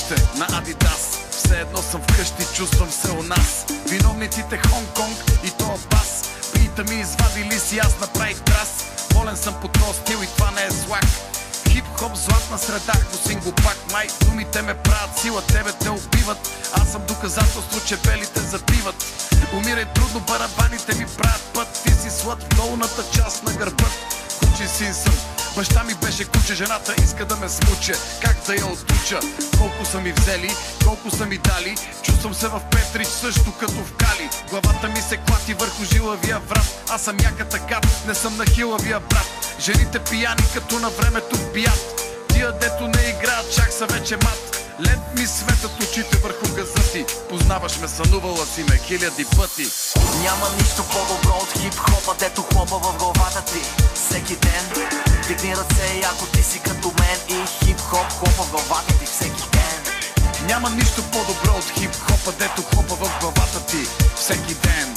обувките на Адидас. Все едно съм вкъщи, чувствам се у нас. Виновниците Хонг-Конг и тоя бас. Бита ми извадили си, аз направих трас. Болен съм по този стил и това не е злак. Хип-хоп, златна среда, го сингопак. Май думите ме правят сила, тебе те убиват. Аз съм доказателство, че белите забиват. Умирай трудно, барабаните ми правят път. Ти си слад в долната част на гърбът. Куче син съм, баща ми беше куче, жената иска да ме смуче. Как да я отуча? Колко са ми взели, колко са ми дали. Чувствам се в Петрич също като в Кали. Главата ми се клати върху жилавия врат. Аз съм яката гад, не съм на хилавия брат. Жените пияни като на времето бият. Тия дето не играят, чак са вече мат. Лед ми светят очите върху газа ти. Познаваш ме, сънувала си ме хиляди пъти. Няма нищо по-добро от хип-хопа, дето хлопа в главата ти всеки ден. Дигни ръце, ако ти си като мен. И хип-хоп хлопа в главата ти всеки ден. Няма нищо по-добро от хип-хопа, дето хлопа в главата ти всеки ден.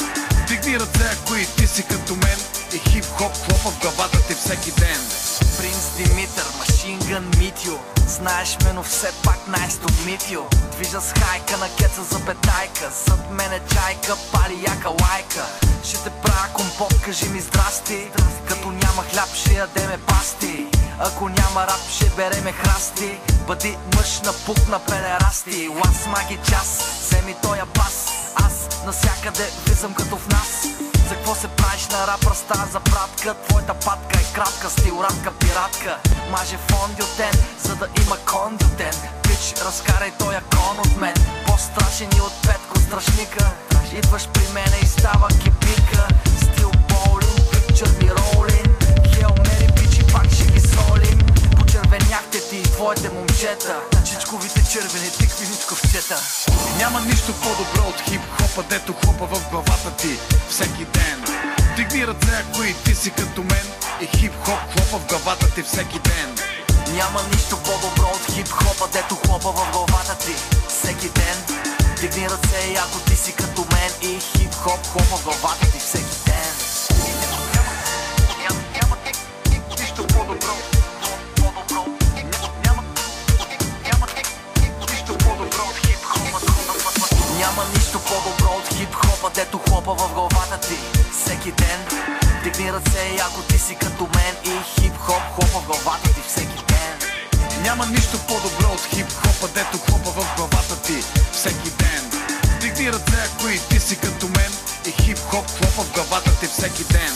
Дигни ръце, ако и ти си като мен. И хип-хоп хлопа в главата ти всеки ден. Принц Димитър, Машин Гън Митю. Знаеш ме, но все пак nice to meet you. Движа с хайка на кеца за петайка. Зад мене чайка, пали яка лайка. Ще те правя компот, кажи ми здрасти. Като няма хляб, ще ядеме пасти. Ако няма рап, ще береме храсти. Бъди мъж на пук на педерасти. Лас маги час, вземи тоя бас. Аз насякъде влизам като в нас. За какво се правиш на рап, ръста за пратка? Твоята патка е кратка, стил радка, пиратка. Маже фондютен, за да има кондютен. Пич, разкарай тоя кон от мен. По-страшен и от Петко Страшника. Идваш при мене и става кипика. Стил боулин, пикчър ми ролин. Хел мери бичи, пак ще ги солим. Почервеняхте ти и твоите момчета. Чичковите червени, тиквиничко в чета. Няма нищо по-добро от хип-хопа, дето хлопа в главата ти всеки ден. Дигни ръце, ако и ти си като мен. И хип-хоп хлопа в главата ти всеки ден. Няма нищо по-добро от хип-хопа, дето хлопа в главата ти всеки ден. Дигни ръце, ако ти си като мен. И хип-хоп хлопа в главата ти всеки ден. Няма нищо по-добро. Няма нищо по-добро от хип-хопа, дето хлопа в главата ти всеки ден. Дигни ръце, ако ти си като мен. И хип-хоп хлопа в главата ти всеки ден. Няма нищо по-добро от хип-хопа, дето хлопа в главата ти всеки ден. Дигни ръце, ако и ти си като мен. И хип-хоп хлопа в главата ти всеки ден.